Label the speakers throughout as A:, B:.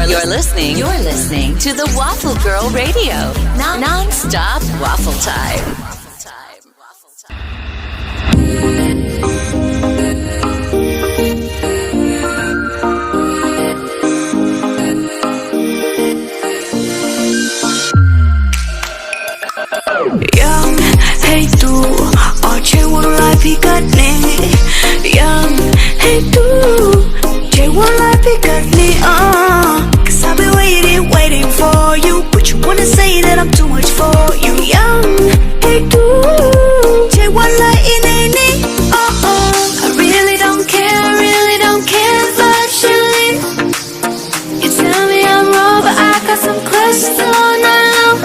A: You're listening to the Waffle Girl Radio. Non-stop waffle time.
B: Young, hey तू और वाला भी करने Young, hey तू वाला भी करने Cause I've been waiting for you But you wanna say that I'm too much for you Young, hey तू वाला इन्हें I really don't care virtually You tell me I'm wrong but I got some questions all night long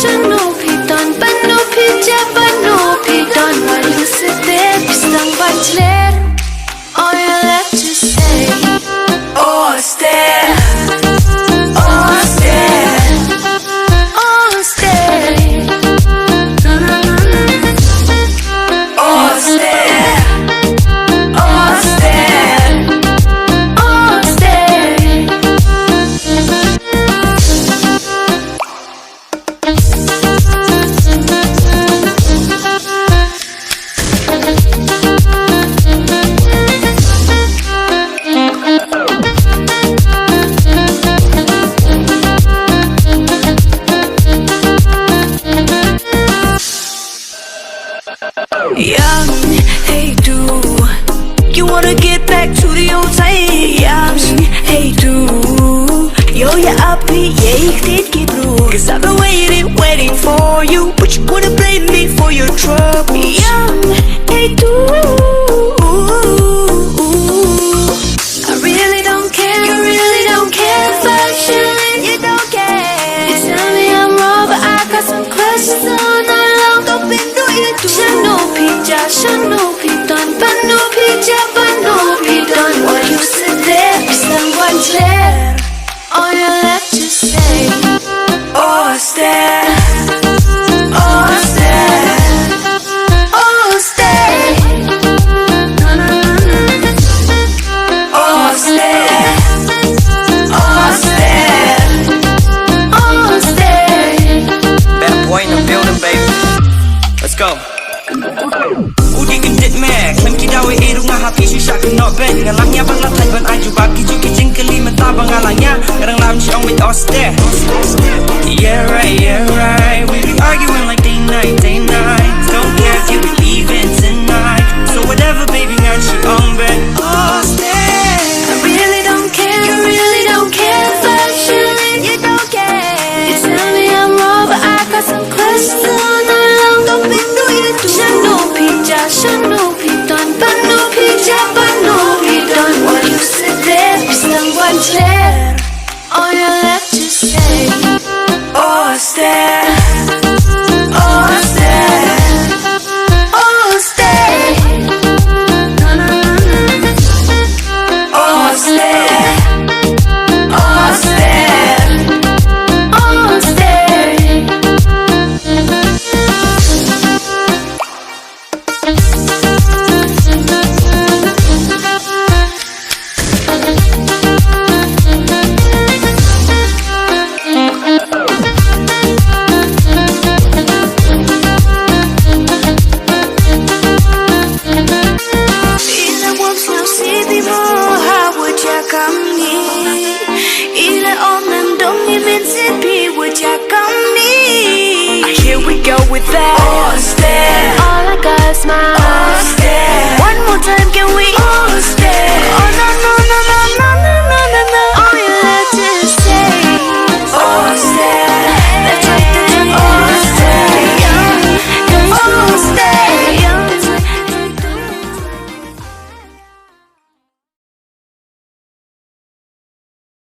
B: ฉันรู้ผิดตอนเป็นรู้ผิดเจ็บเป็นรู้ผิดตอนว่ารู้สึกเด็กพิสังวันเล็ด All you left to say Oste Oste Oste Oste Young, hey do You wanna get back to the old times Young, hey do Yo, yeah, up here, yeah, you did get through Cause I've been waiting for you But you wanna blame me for your troubles Young, hey do I really don't care virtually You don't care You tell me I'm wrong but I got some questions all night long Don't be no you doฉันรู้ผิดตอนเป็นรู้ผิดเจ็บเป็นรู้ผิดตอนว่าอยู่เสียเด็กพิสังวันเล็ด All you left to say Oste Oste Oste Oste Oste Oste
C: Bad boy in the building, baby. Let's go. Udi gendit me, klaim kita we irung hati susah kena ben. Ngalangnya bang latai ban aju bagi juki jengkeli mentah bang ngalangnya. Kadang lam si on with Oste. Yeah right. We be arguing like day night. Don't care if you be leaving tonight. So whatever, baby, ngan si on ben Oste.
B: I really don't care virtually You don't care You tell me I'm wrong but I got some questions all night long Don't be no you doฉันรู้ผิดตอนเป็นรู้ผิดเจ็บเป็นรู้ผิดตอนว่าอยู่เสียเด็กพิสังวันเล็ด All you left to say Oste Oste Oste Oste Here we go with that Oste All I got is my Oste